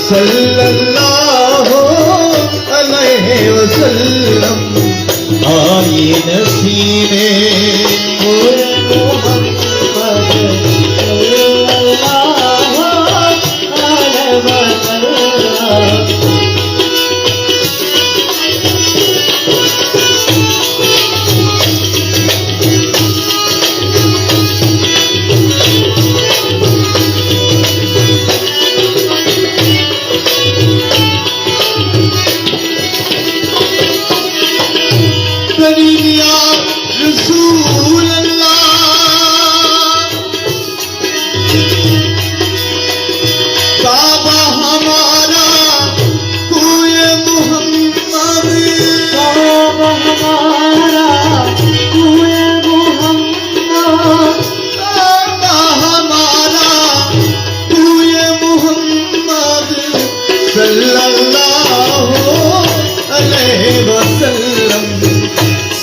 सल्लल्लाहु अलैहि वसल्लम आई नसीने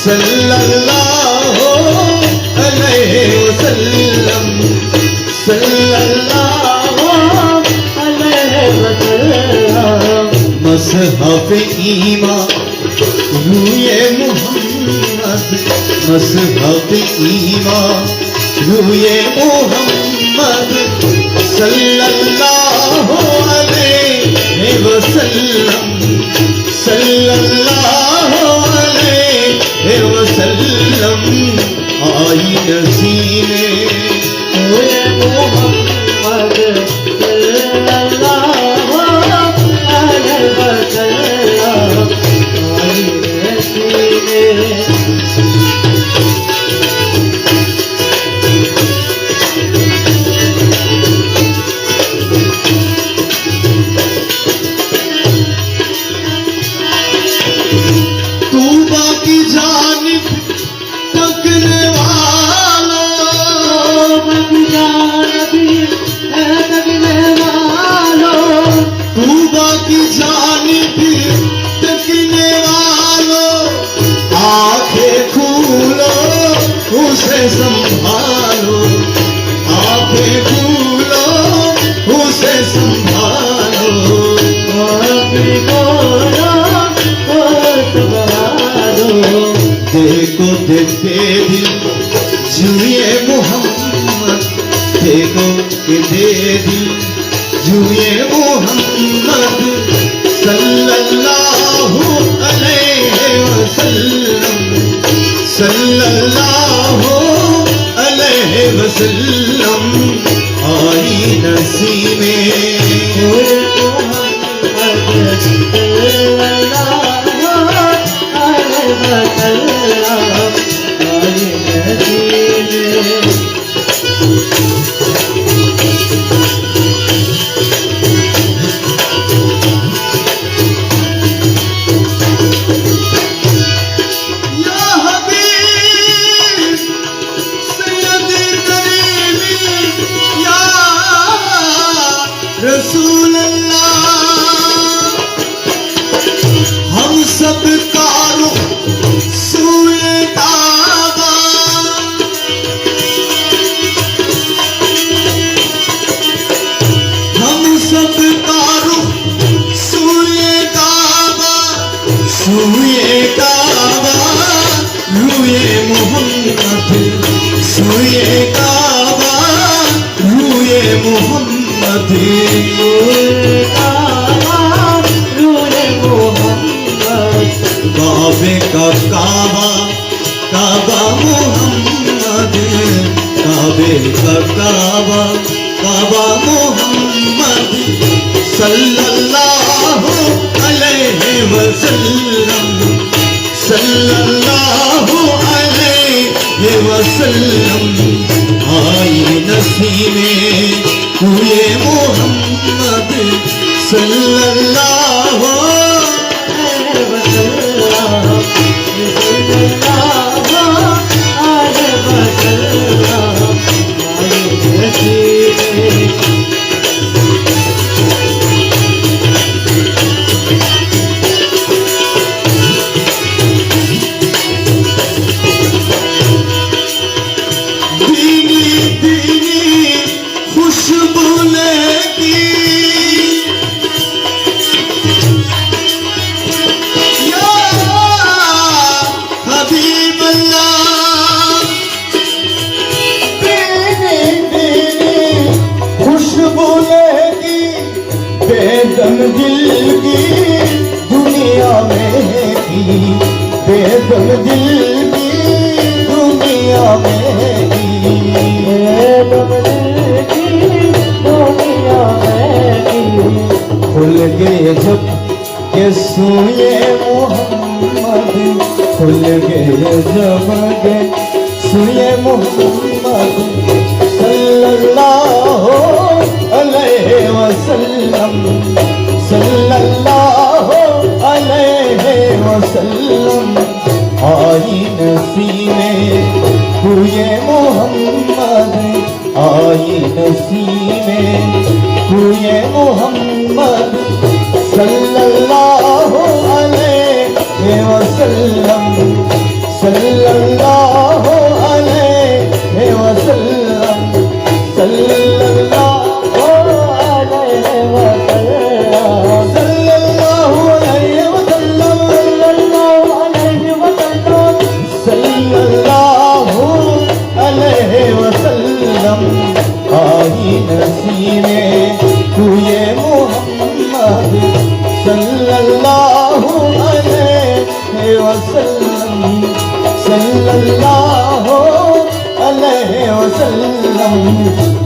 सल्लल्लाहु अलैहि वसल्लम सल्लल्लाहु अलैहि वसल्लम मसहफ ईमान रूए मुहम्मद मसहफ ईमान रूए मुहम्मद सल्लल्लाहु अलैहि वसल्लम सल्लल्लाहु अलैहि वसल्लम आई नसीने हुए मोहम्मद सल्लल्लाहु अलैहि वसल्लम आई नसीने संभालो आंखें खोलो उसे संभालो आंखें खोलो संभालो देखो देखते दिल जुए मोहम्मद देखो के दे दिल जुए मोहम्मद सल्लल्लाहु अलैहि वसल्लम सल्लल्लाहु अलैहि वसल्लम आई नसीमे मोहम्मद सल्लल्लाहु अलैहि वसल्लम आई नसीमे रसूल अल्लाह हम सब का रुख सूए काबा हम सब का रुख सूए काबा रूए मोहम्मद सूए काबा रूए मोहम्मद काबे का काबा काबा मोहम्मद काबे का काबा काबा मोहम्मद सल्लल्लाहु अलैहि वसल्लम सल्लल्लाहु अलैहि वसल्लम आई नसीमे हुए मोहम्मद सल्लल्लाहु अलैहि वसल्लम सल्लल्लाहु अलैहि वसल्लम आई नसीमे बेदम दिल की दुनिया में की, बेदम दिल की दुनिया में की, बेदम दिल की दुनिया में की। खुल गए जब के सोए मोहम्मद, खुल गए जब के सोए मोहम्मद सल्लल्लाहु अलैहि वसल्लम, सल्लल्लाहु अलैहि वसल्लम। आई नसीने हुए मोहम्मद, आई नसीने हुए मोहम्मद सल्लल्लाहु अलैहि वसल्लम, सल्लल्लाहु अलैहि वसल्लम, सल्लल्लाहु अलैहि वसल्लम, सल्लल्लाहु अलैहि वसल्लम, सल्लल्लाहु अलैहि वसल्लम। आई नसीने हुए मोहम्मद सल्लल्लाहु अलैहि वसल्लम, सल्लल्लाहु अलैहि वसल्लम।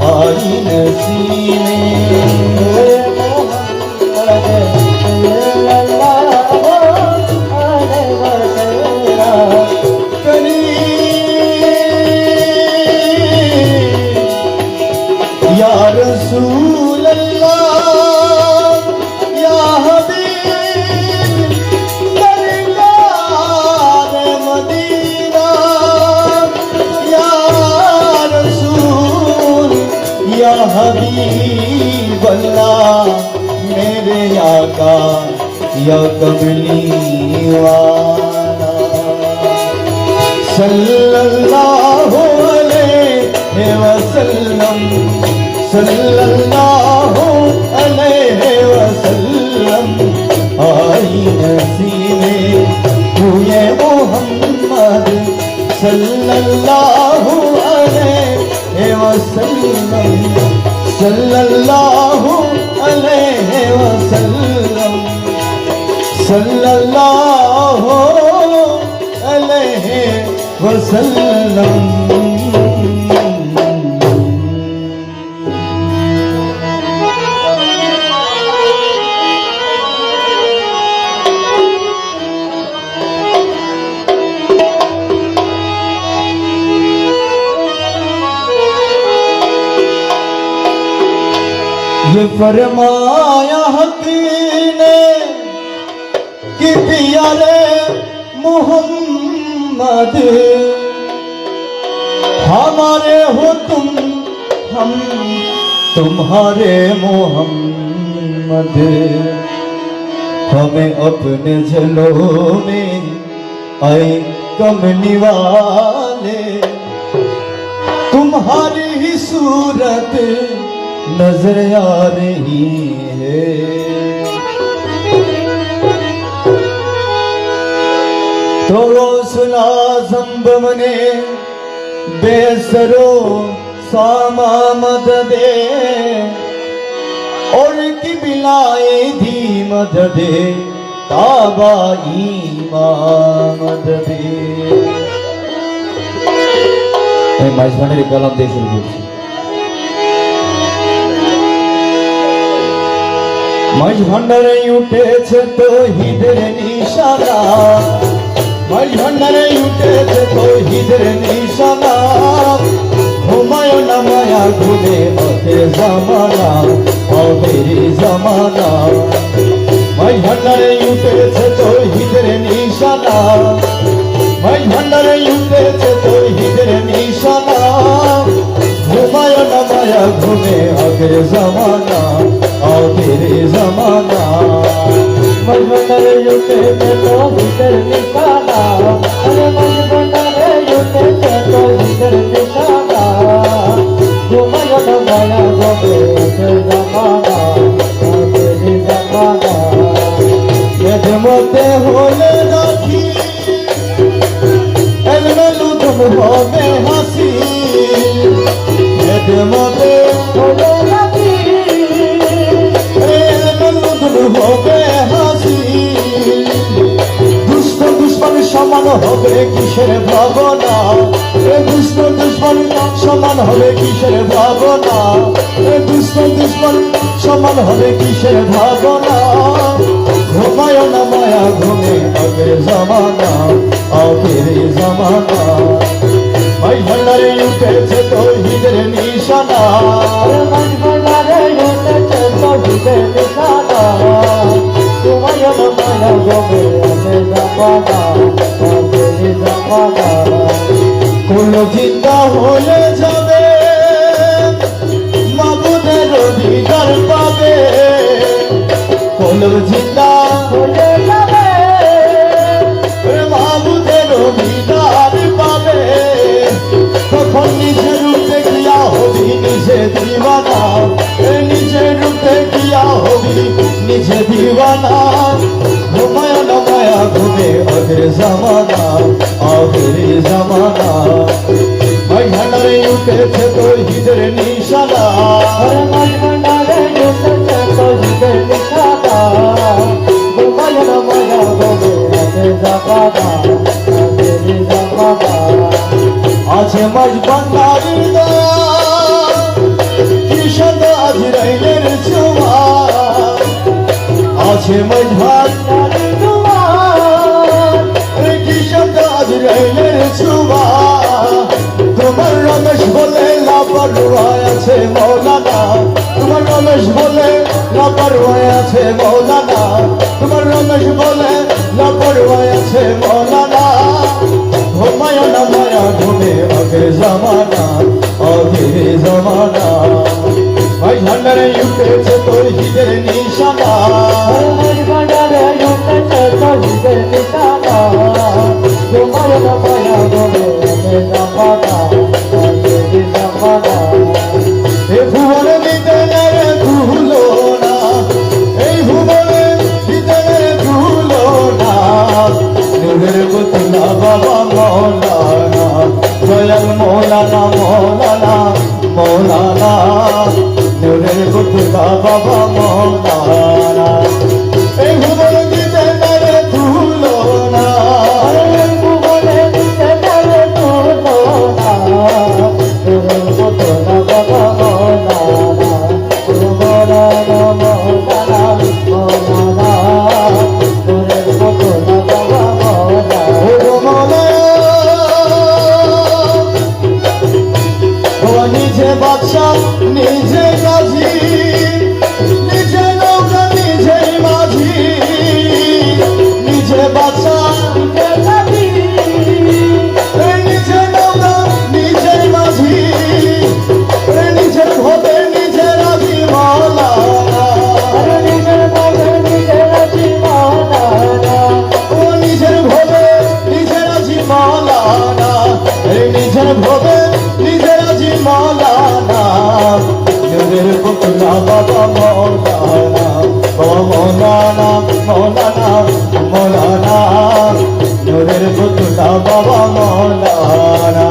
आई नसीने हुए मोहम्मद सल्लल्लाहु अलैहि वसल्लम। या रसूल अल्लाह, या हबीब सरकार मदीना, या रसूल या हबीब अल्लाह, मेरे आका या कमली वाला सल्लल्लाहु अलैहि वसल्लम, सल्लल्लाहु अलैहि वसल्लम। आई नसीने हुए मोहम्मद सल्लल्लाहु अलैहि वसल्लम, सल्लल्लाहु अलैहि वसल्लम, सल्लल्लाहु अलैहि वसल्लम। ये फरमाया हक ने कि प्यारे मोहम्मद, हमारे हो तुम, हम तुम्हारे मोहम्मद। हमें अपने जलों में आए कमली वाले, तुम्हारी ही सूरत नजर आ रही है। तो गौसुल आज़म बमने बेसरो सामा मददे, और की बिलाए दी मददे ताबा ईमा मददे। মাঝখানের কালাম দিয়ে শুরু করছি। মাঝ ভান্ডারে উঠেছে তৌহিদের নিশানা, মাঝ ভান্ডারে উঠেছে তৌহিদের নিশানা। ঘুমায় না মায়া ঘুমে মতে জামানা, আবেরি জামানা। মাঝ ভান্ডারে উঠেছে তৌহিদের নিশানা, মাঝ ভান্ডারে উঠেছে তৌহিদের নিশানা। ঘুমায় না মায়া ঘুমে আগের জামানা, আবেরি জামানা। মাঝ ভান্ডারে উঠেছে তৌহিদের নিশানা, আরে মাঝ ভান্ডারে উঠেছে তৌহিদের নিশানা। ঘুমায় না মায়া ঘুমে আগের জামানা, আবেরি জামানা। খেদমতে হলে রাখি হবে হাসি, খেদমতে হলে রাখি হবে হাসি দুষ্ট দুশ্মন সমান হবে কিসের ভাবনা দুষ্ট দুশ্মন সমান হবে কিসের ভাবনা দুষ্ট দুশ্মন সমান হবে কিসের ভাবনা ঘুমায় না মায়া ঘুমে আগের জামানা আগের জামানা মাঝ ভান্ডারে উঠেছে তৌহিদের নিশানা মাঝ ভান্ডারে উঠেছে তৌহিদের নিশানা ঘুমায় না মায়া ঘুমে আগের জামানা আগের জামানা কোন জিন্দা হয়ে যাবে মাবুদের দিদার পাবে কোন জিন্দা হয়ে যাবে মাবুদের দিদার পাবে তখন নিজের রূপে কিয়া হবি নিজে দিওয়ানা নিজের রূপে কিয়া হবি নিজে দিওয়ানা ঘুমায় না মায়া ঘুমে আগের জামানা আগের জামানা মাঝ ভান্ডারে উঠেছে তৌহিদের নিশানা মাঝ ভান্ডারে উঠেছে তৌহিদের নিশানা ঘুমায় না মায়া ঘুমে আগের জামানা আগের জামানা আছে মাঝ ভান্ডারের দয়া কৃষক আজ রাইলের ছোঁয়া আছে মাঝ ভান্ডারের কৃষক আজ রাইলের ছোঁয়া তোমার রমেশ বলে লাপরওয়ায় আছে মৌলানা তোমার রমেশ বলে লাপরওয়ায় আছে মৌলানা তোমার রমেশ বলে লাপরওয়ায় আছে মৌলানা ঘুমায় না মায়া ঘুমে আগের জামানা আগের জামানা মাঝ ভান্ডারে উঠেছে তৌহিদের নিশানা মাঝ ভান্ডারে উঠেছে তৌহিদের নিশানা ঘুমায় না মায়া ঘুমে আগের জামানা আগের জামানা এ ভুবনে বিদ্যালয়ের ধুলো না এই ভুবনে বিদ্যালয়ের ধুলো না নূরের পুতলা বাবা মৌলানা দয়াল মৌলানা মৌলানা মৌলানা নূরের পুতলা বাবা মৌলানা এই ভুবনে বিদ্যালয়ের ধুলো না ভুবনে বিদ্যালয়ে ধুলো না নূরের পুতলা বাবা মৌলানা মৌলানা মৌলানা মৌলানা নূরের পুতলা বাবা মৌলানা নিজে বাদশা নিজে গাজী নিজে নৌকা নিজে মাঝি নিজে বাদশা নিজে নৌকা নিজে মাঝি নিজের ভোগে নিজে রাজি মাওলানা নিজের ভোগে নিজে রাজি মাওলানা ও নিজের ভোগে নিজে রাজি মাওলানা নিজের ভোগে নিজে রাজি মাওলানা নূরের পুতলা বাবা মৌলানা মৌলানা মৌলানা মৌলানা নূরের পুতলা বাবা মৌলানা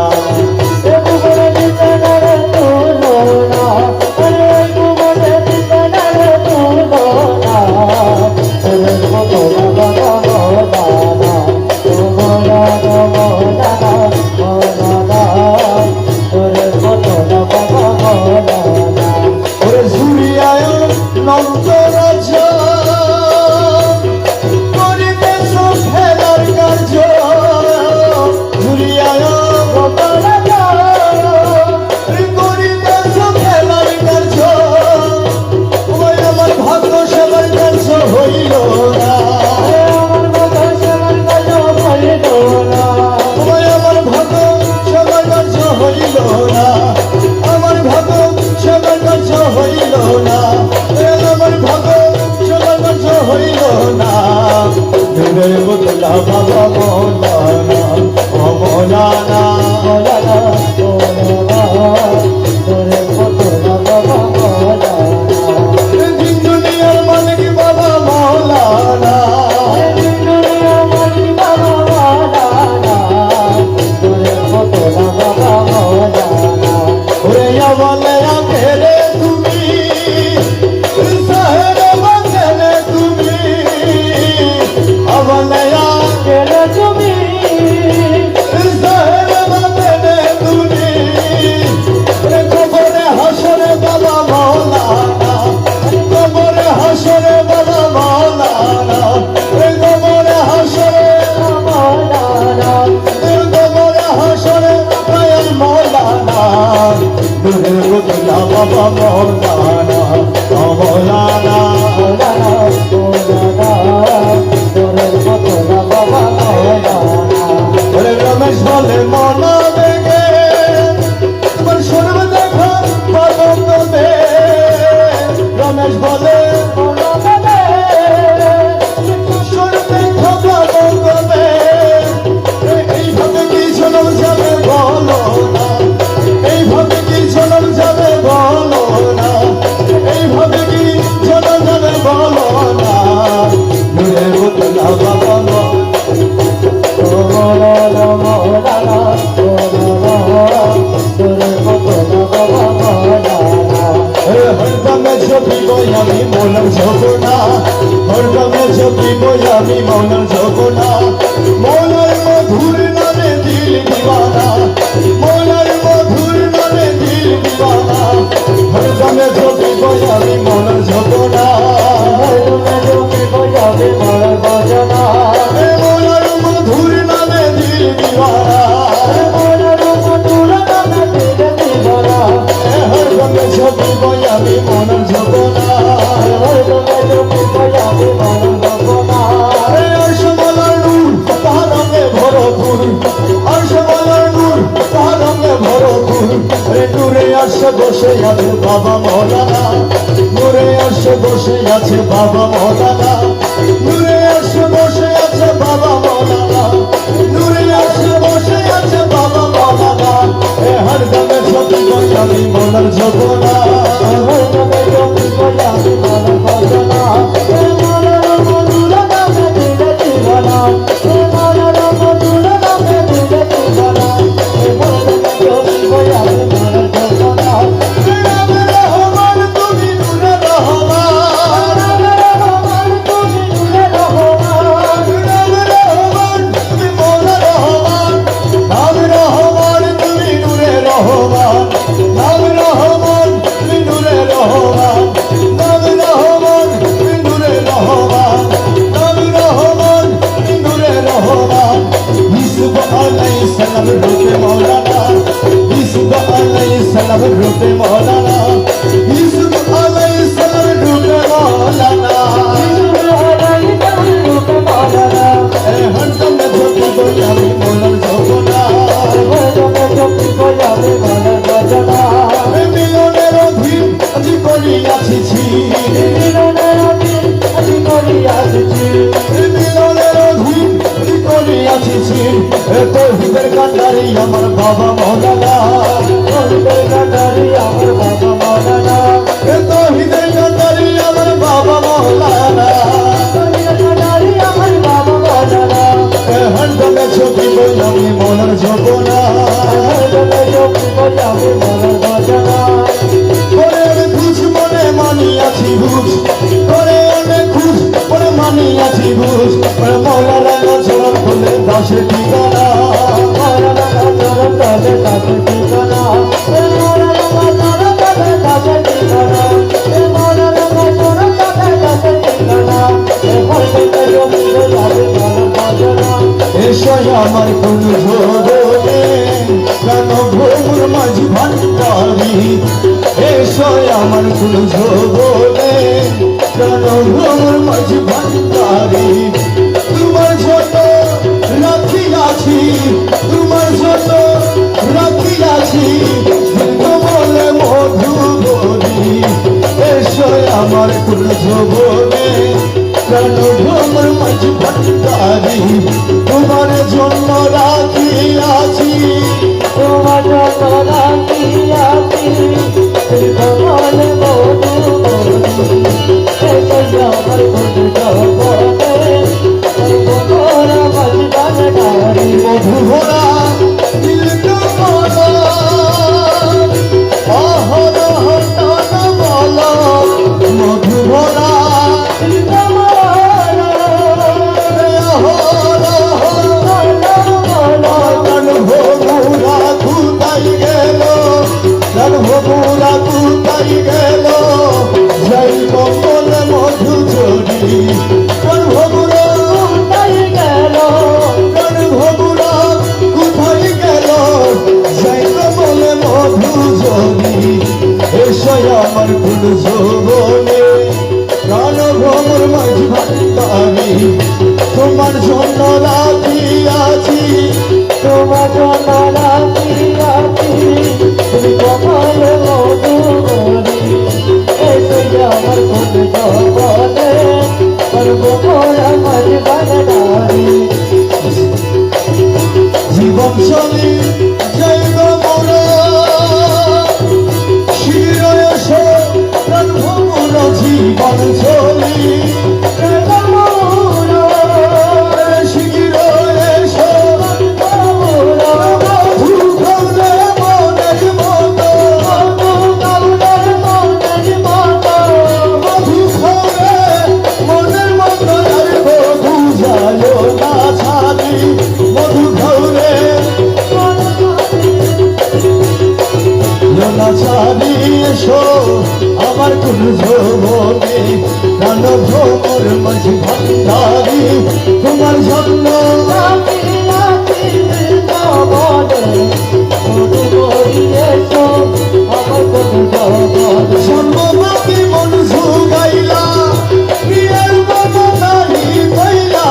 ভুবনে বিদ্যালয়ে ধুলো না ভুবনে বিদ্যালয়ে ধুলো না নূরের পুতলা বাবা মৌলানা মৌলানা মৌলানা মৌলানা নূরের পুতলা বাবা মৌলানা ওরে ঝুড়িয়ায় নন্দ রাজা করিতেছ খেলার কার্য ঝুড়িয়ায় করিতেছ খেলার কার্য ওই আমার ভাগ্য সেবার কার্য হইল না আমার ভাগ্য সেবার কাজ হইল না ওই আমার ভাগ্য সেবার কার্য হইল না আমার ভাগ্য সেবার কার্য হইল না আমার ভাগ্য সেবার কার্য হইল না নূরের পুতলা বাবা মৌলানা ও মৌলানা মৌলানা মৌলানা নূরের পুতলা বাবা মৌলানা দিন দুনিয়ার মালিক বাবা মৌলানা দুনিয়া মালিক বাবা মৌলানা নূরের পুতলা বাবা মৌলানা ওরে বলে আখেরে তুমি সাহেব বাঁধেলে তুমি উপন্যাস বলে শুনতে খবর কবে এইভাবে কি জনম যাবে বলো না এইভাবে কি জনম যাবে বলো না এইভাবে কি জনম যাবে বলো না নূরের বদলা বাবা মা হরদমে ঝোঁকিব আমি মৌলার ঝোঁকনা হরদমে ঝোঁকিব আমি মৌলার ঝোঁকনা মৌলার মধুর নামে দিল দিওয়ানা মৌলার মধুর নামে দিল দিওয়ানা হরদমে ঝোঁকিব আমি মৌলার ঝোঁকনা মৌলার মধুর নামে দিল দিওয়ানা হরদমে ঝোঁকিব আমি মৌলার ঝোঁকনা আরশমালার নূর তাহার রঙে ভরপুর আরশমালার নূর তাহার রঙে ভরপুর নূরে আরশে বসে আছে বাবা মৌলানা নূরে আরশে বসে আছে বাবা মৌলানা নূরে আরশে বসে আছে বাবা মৌলানা নূরে আরশে বসে আছে বাবা মৌলানা হর দমে ঝোঁকি বই আমি মৌলার ঝোঁকনা রহমান তুমি নূরে রহমান রহমান তুমি মৌলা রহমান নাম রহমান তুমি নূরে রহমান নাম রহমান তুমি নূরে রহমান নাম রহমান তুমি নূরে রহমান নাম রহমান তুমি নূরে রহমান ইউসুফ আলাইহিস সালাম রূপে মৌলানা ইউসুফ আলাইহিস সালাম রূপে মৌলানা ইউসুফ আলাইহিস সালাম রূপে মৌলানা হরদম ঝোঁকি বই আমি মৌলার ঝোঁকনা মিলনের অধীন আজি করিয়াছি মিলনের অধীন আজি করিয়াছি তৌহিদের কান্ডারি আমার বাবা মৌলানা তৌহিদের কান্ডারি আমার বাবা মৌলানা তৌহিদের কান্ডারি আমার বাবা মৌলানা হরদমে ঝোঁকি বই আমি মৌলার ঝোঁকনা করে বুঝ মনে মানিয়াছি বুঝ করে অনেক খুশ করে মানিয়াছি বুঝ মৌলানা চরণ খুলে দাসের ঠিকানা এসয় আমার কোন ঝোরে কেন ভোর মাঝ ভান্ডারি এসয় আমার কোন ঝোরে কেন ভোর মাঝ ভান্ডারি তোমার জন্য রাখিয়াছি তোমার জন্য রাখিয়াছি বলে মধু বলি এসয় আমার কোন ঝোরে কেন ভোর মাঝ ভান্ডারি তোমার জন্য রাখিয়াছি তোমার জন্য রাখিয়াছি বলে মধু বলি আমার মধু ভরা দিল বলা অহরহ টানা বলা মধু ভরা ভোরা কুতাই গেল যাই কমল মধু চড়ি ভোরা কোথায় গেল ভোরা কোথায় গেল যাই কমল মধু চড়ি এসে আমার ফুল যৌবনে প্রাণ ভ্রমর মাঝ ভান্ডারি তোমার জন্য রাখিয়াছি তোমার জন্য রাখিয়াছি তুমি কপাল মধু বলি এসে আমার কোন জগতে করব মোরা মজবানারি জীবন চলি যাইব মোরা শিরে এসো প্রাণ ভ্রমরা জীবন চলি শিরে এসো মধু খাওলে মনের মতো মধু খাওলে মনের মতো আর মধু যায় না ছাড়ি মধু খাওলে না ছাড়ি এসো আমার কোন যৌবনে প্রাণ ভ্রমর মাঝি ভান্ডারি তোমার জন্য সর্বব্যাপী মন জুগাইলা প্রিয়ের মন নাহি পাইলা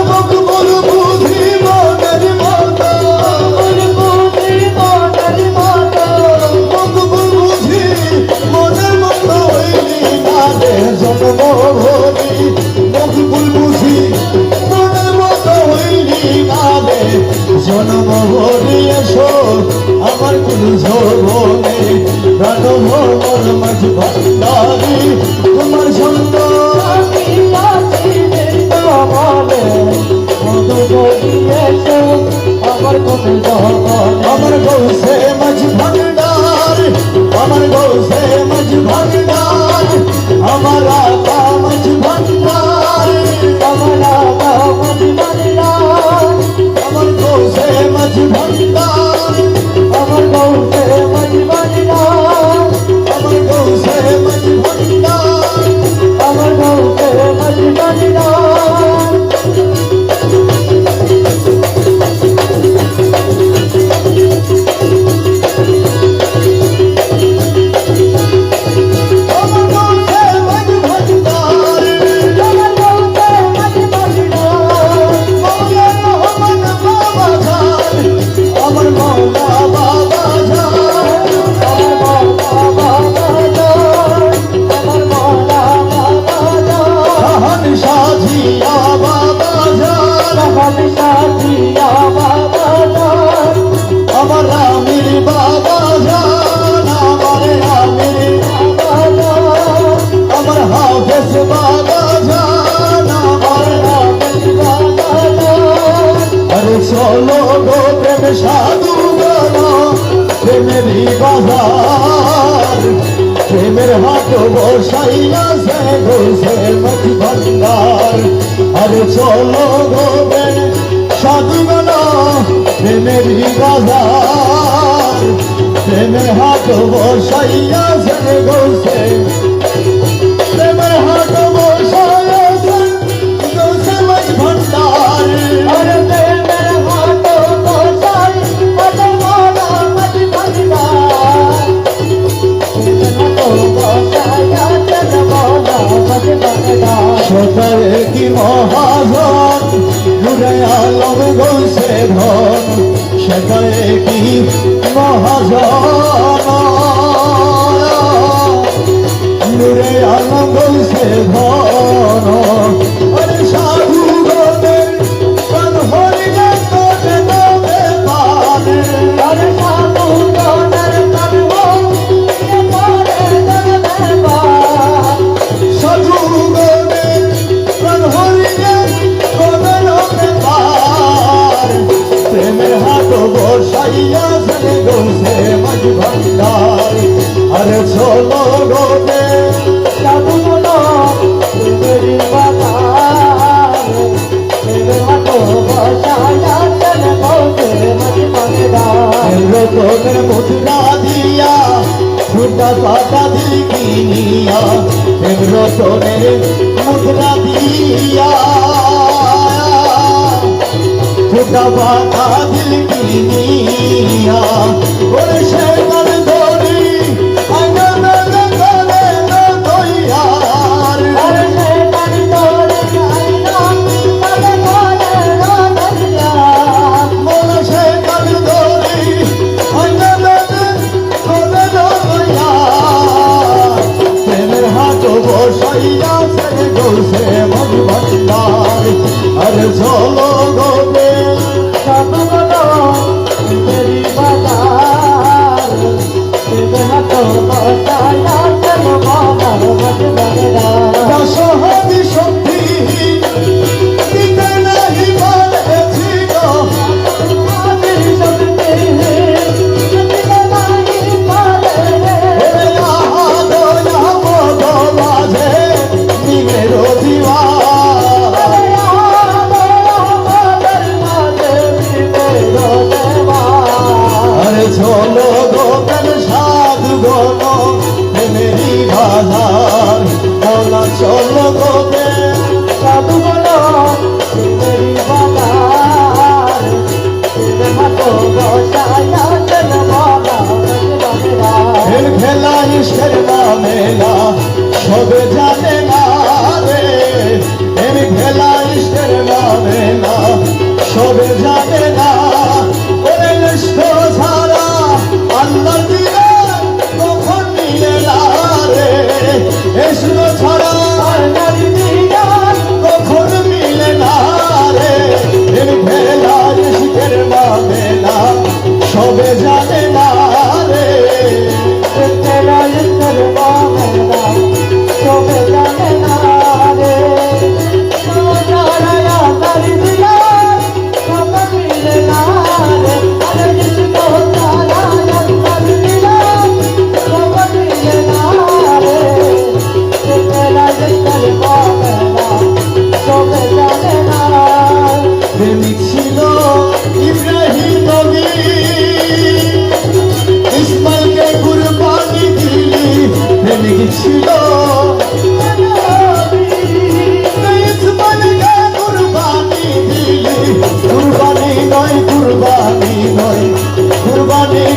মকবুল বুঝি মনের মতো মকবুল বুঝি মনের মতো হইলি না রে জন্ম ভরি মকবুল বুঝি মনের মতো হইলি না রে জন্ম ভরি এসো আমার কোন যৌবনে প্রাণ ভ্রমর মাঝ ভান্ডারি তোমার জন্য আমার কোন জগতে আমার গৌসে মাঝ ভান্ডার আমার গৌসে মাঝ ভান্ডার আমার আকা মাঝ ভান্ডার আমার গৌসে মাঝ ভান্ডার আমার গৌসে মাঝ ভান্ডার আমার গৌসে মাঝ ভান্ডার মৌলা মোহাম্মদ বাবা জান আমার মৌলা বাবা জান রাহান সাজিয়া বাবা জান আমার আমির বাবা জান আমার আমির আমার হাফেজ বাবা জান আমার আরে চলো গো প্রেম সাধু গানা প্রেমেরই বাজার প্রেমের হাট বসাইয়া সে ঘুষে মত ভান্ডার আরে চলো গো প্রেম সাধু গানা প্রেমেরই বাজার প্রেমের হাট বসাইয়া সে ঘুষে প্রেমের হাট বসাইয়া সে ঘুষে মত ভান্ডার সকালে কি মহাজন নুরে আলম গৌসে ধন সকালে কি মহাজন নুরে আলম গৌসে ধন আরে সাধু গণের প্রাণ হরিণে তোরে নামে পারে সাধু গণের প্রাণ হরিণে তোরে নামে পার প্রেমের হাট বসাইয়া সে গৌসে মাঝ ভান্ডার আরে চলো গোটে রতনের মুদ্রা দিয়া ফুটা পাতা দিল কিনিয়া রতনের মুদ্রা দিয়া ফুটা পাতা দিল কিনিয়া ওরে সে কাল ধরি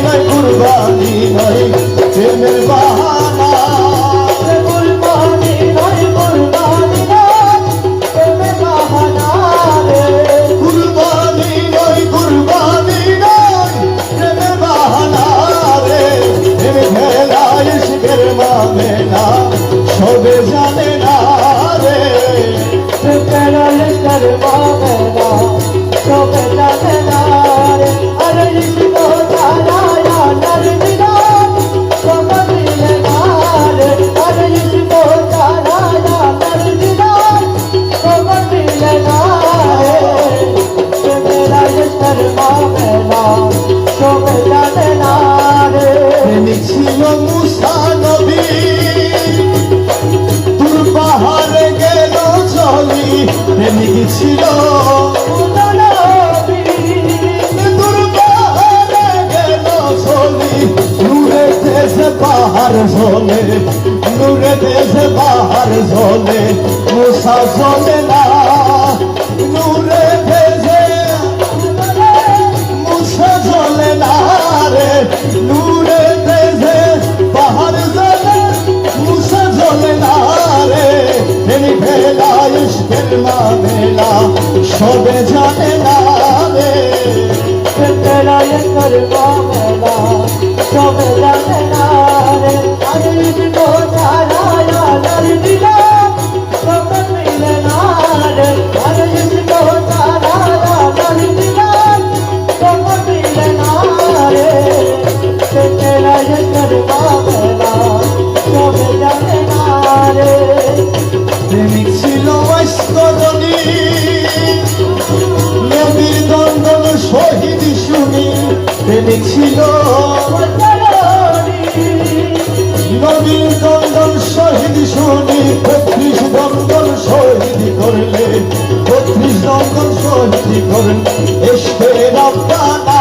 নয় কুরবানি নয় প্রেমের বাহানা কুরবানি নয় কুরবানি নয় প্রেমের বাহানা রে কুরবানি নয় কুরবানি নয় প্রেমের বাহানা রে প্রেম খেলা ইশকের মামেলা সবে জানে না রে প্রেমের করবা মেলা সবে জানে না রে আরে ইসকো তারায়া নরদিনা সব মিলে না রে আরে ইসকো তারায়া নরদিনা সব মিলে না রে প্রেমের করবা মেলা সবে জানে না রে প্রেমিক ছিল মুসা নবী দূর পাহাড়ে গেল চলি প্রেমিক ছিল দূর পাহাড়ে গেল চলি নূরে দেশে পাহাড় ঝোলে নূরে দেশে পাহাড় ঝোলে মুসা ঝোলে না নূরে দেশে মুসা ঝোলে না রে নূরে দেশে পাহাড় ঝোলে মুসা ঝোলে না রে প্রেমী ভেলা ইশকের মামেলা সবে জানে না রে প্রেমের করবা মেলা সবে জানে না রে আরে ইসকো তারায়া নরদিনা সব মিলে না রে আরে ইসকো তারায়া নরদিনা সব মিলে না রে প্রেমের করবা মেলা সবে জানে না রে প্রেমিক ছিল অস্তরণী নবীর দন্দন শহীদ শুনি প্রেমিক ছিল নবীর দন্দন শহীদ শুনি ৩২ দন্দন শহীদ করলে ৩২ দন্দন শহীদ করলে এসে রব্বানা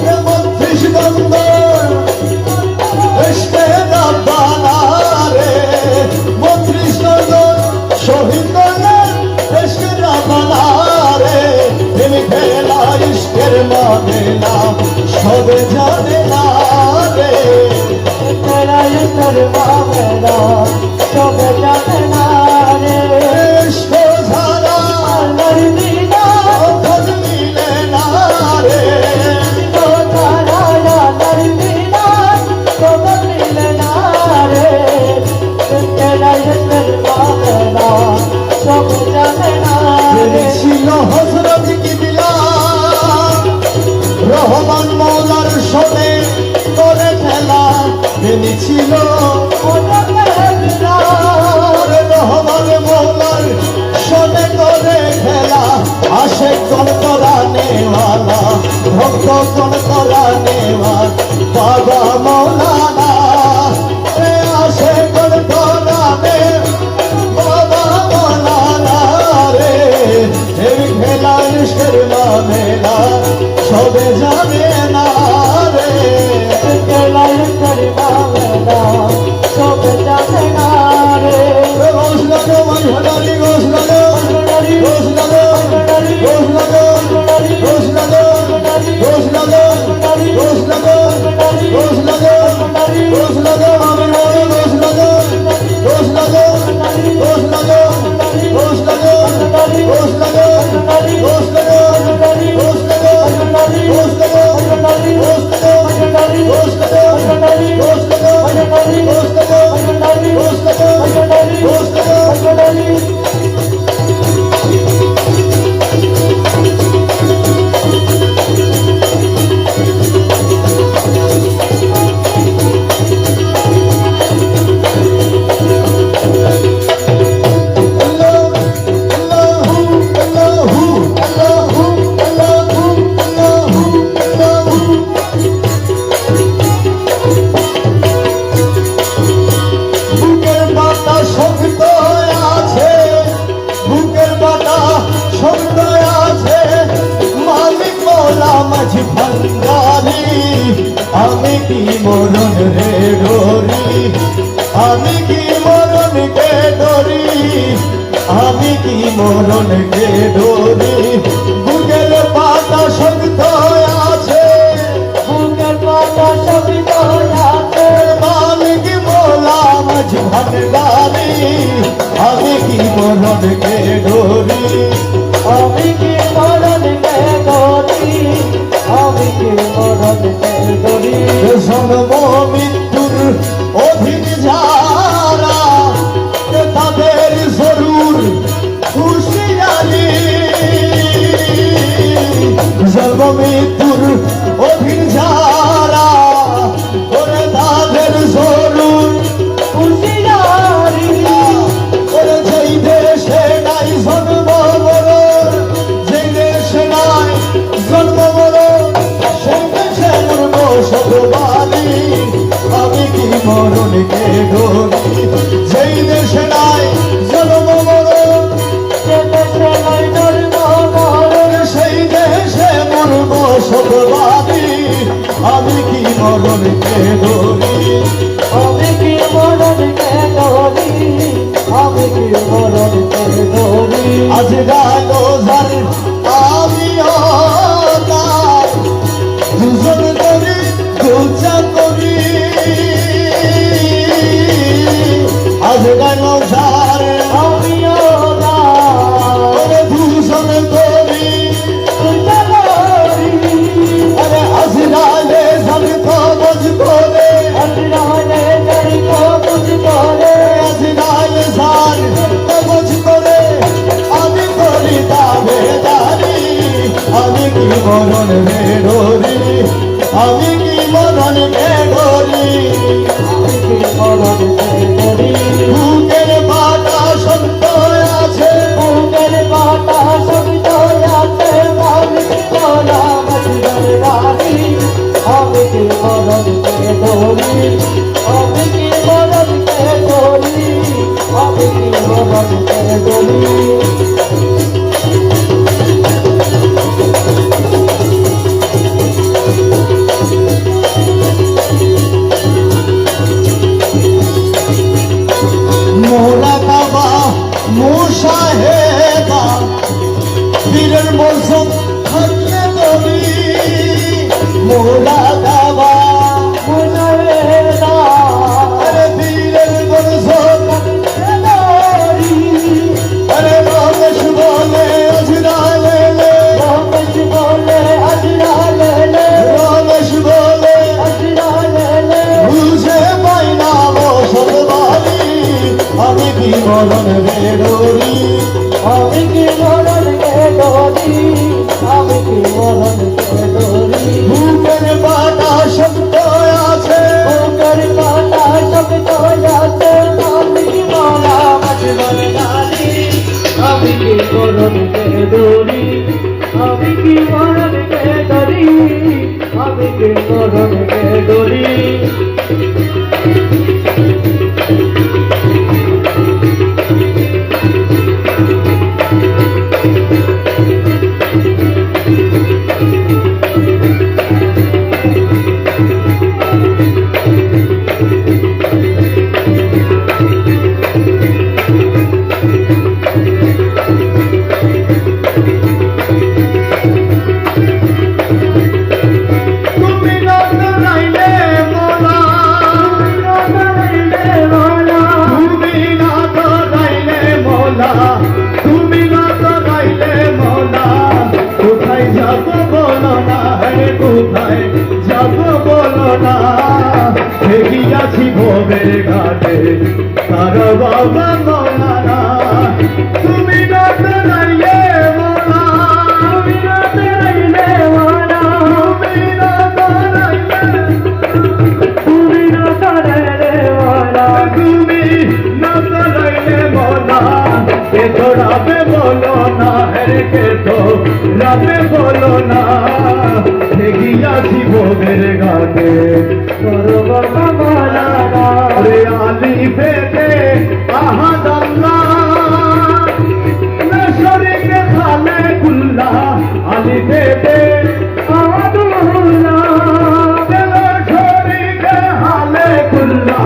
৩২ দন্দন এসে রব্বানা রে ৩২ দন্দন শহীদ করলে এসে রব্বানা রে প্রেম খেলা ইশকের মামেলা সবে জানে না রে প্রেমের করবা মেলা সবে জানে না রে ইশক ধারা নরদিনা খোঁজ মিলে না রে ইসকো তারায়া নরদিনা সব মিলে না রে প্রেমের করবা মেলা সবে জানে না রে ছিল হযরত কিবলা রহমান মওলার সনে করে খেলা প্রেমী ছিল রহমান মওলার সনে করে খেলা আসে কোন করানে ওয়ালা ভক্ত কোন করানে বাবা মওলানা এ আসে কোন করানে বাবা মওলানা রে এই খেলা ইশকের মামেলা সবে জানে না রে প্রেমের করবা মেলা সবে জানে না রে গোস লাগো মাই ভাড়ালি গোস লাগো গোস লাগো গোস লাগো গোস লাগো গোস লাগো গোস লাগো গোস লাগো গোস লাগো আমি বলি গোস লাগো গোস লাগো গোস লাগো গোস লাগো গোস লাগো গোস লাগো গোস লাগো গোস লাগো গোস লাগো গোস লাগো গোস লাগো গোস লাগো গোস লাগো বুকের পাতা শক্ত আছে বুকের পাতা শক্ত আছে মালিক মৌলা মাঝি ভান্ডারি আমি কি মরণ রে ডরি আমি কি মরণ কে ডরি আমি কি মরণ কে ডরি বুকের পাতা শক্ত আছে বুকের মরণকে ধরি আমি কি মরণকে ধরি আমি কি মরণকে ধরি জন্ম মৃত্যুর অধীন যারা তাদের জরুর হুঁশিয়ারি জন্ম মৃত্যুর অধীন যারা ওরে তাদের জরুর হুঁশিয়ারি ওরে যেই দেশে নাই জন্ম মরণ যেই দেশে নাই জন্ম মরণ সেই দেশে মরব সতবাদী আমি কি মরণকে ধরি যেই দেশে নাই জন্ম মরণ সে দেশে নাই ধর্ম মরণ সেই দেশে মরব সতবাদী আমি কি মরণকে ধরি আমি কি মরণকে ধরি আমি কি মরণকে ধরি আজ গান ঝার আমিও তার দুজন করি দুচা করি আজ গান ঝার আমিও না ওরে দুজন করি আরে আজ গানে ঝার কবজ করে আজ গানে ঝার কবজ করে আমি করি দাবেদারি আমি কি মরণ বেরোরি আমি কি মরণ বেরোরি বুকের বাটা সত্য আছে মোরা কাবা মুসাহেবা বীরের মৌসুম থাকলে তরি মোরা কাবা আরে বীরের মৌসুম আরে রমেশ বলে আজরালেলে রমেশ বলে বুঝে পাই না বসতবাড়ি আমি কি মরণ বেরোরি আমি কি মরণকে ধরি আমি কি মরণকে ধরি বুকের বাটা শব্দ আছে বুকের পাতা শব্দ আছে আমি কি মরা মজবর নারী আমি কি মরণকে ধরি আমি কি মরণকে ধরি আমি কি মরণকে ধরি তুমি না রাইলে মোলা তুমি না রাইলে মোলা তুমি না রাইলে মোলা কোথায় যাব বলো না হে কোথায় যাব বলো না দেখিয়াছি ভোবের ঘাটে তার বাবা মৌলানা তুমি না রাইলে মোলা তুমি না রাইলে মোলা তুমি না রাইলে তুমি না করে ওলা তুমি না রাইলে মোলা কে তো রাবে বলো না হে কে তো রাবে বলো না দেখিয়াছি ভোবের ঘাটে সর্বদা মালানা রে আলি ফেটে আহাদ আল্লাহ নশরিকে খালে কুল্লা আলি ফেটে আদুল্লাহ নশরিকে হালে কুল্লা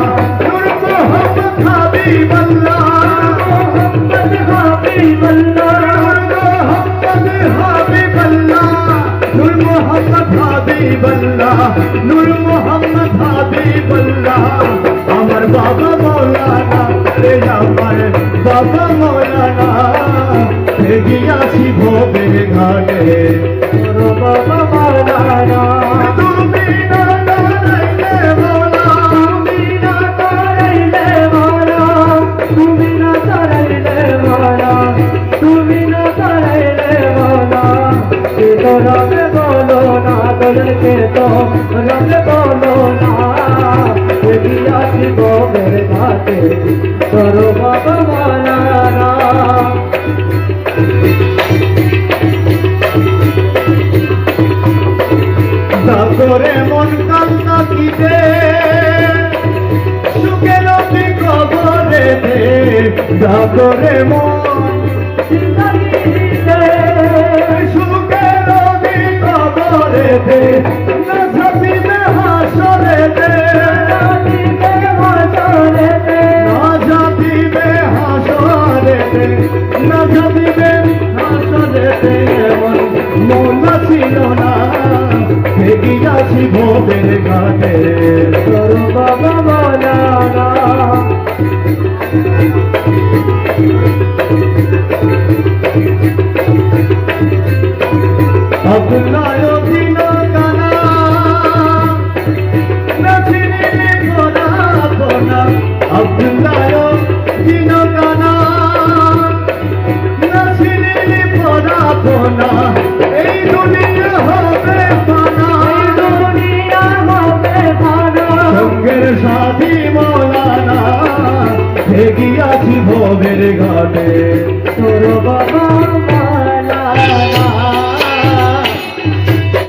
নূর মোহাম্মদ হাবিবাল্লাহ মোহাম্মদ হাবিবাল্লাহ নূর মোহাম্মদ হাবিবাল্লাহ নূর মোহাম্মদ হাবিবাল্লাহ আমার বাবা মৌলানা রে আমার বাবা মৌলানা গিয়াছি ভোগের ঘাটে তোর বাবা মাওলানা তুমি না দাঁড়াইলে মৌলা তুমি না তারাইলে মাওলা তুমি না তারাইলে মাওলা তুমি না তারাইলে মাওলা কে তো রবে বলো না তোরকে তো রবে বলো না গিয়াছি ভোগের ঘাটে তোর বাবা মাওলানা করে মন কান্না কিতে সুখের কবরে দে করে মন জিন্দগিতে সুখের কবরে দে না যাবিবে হাসরে দে রাতিতে মাঝারেতে না যাবিবে হাসরে দে না যাবিবে হাসরে দে মন ছিল না গিয়াছি ভোগের ঘাটে তোর বাবা মাওলানা আপনায় দিন কানা নাচিনি পোনা পোনা আপনায় দিন কানা নাচিনি পোনা পোনা এই দুনিয়া হবে ফানা দুনিয়া হবে ভালো সঙ্গের সাথী মৌলানা গিয়াছি ভোগের ঘাটে তোর বাবা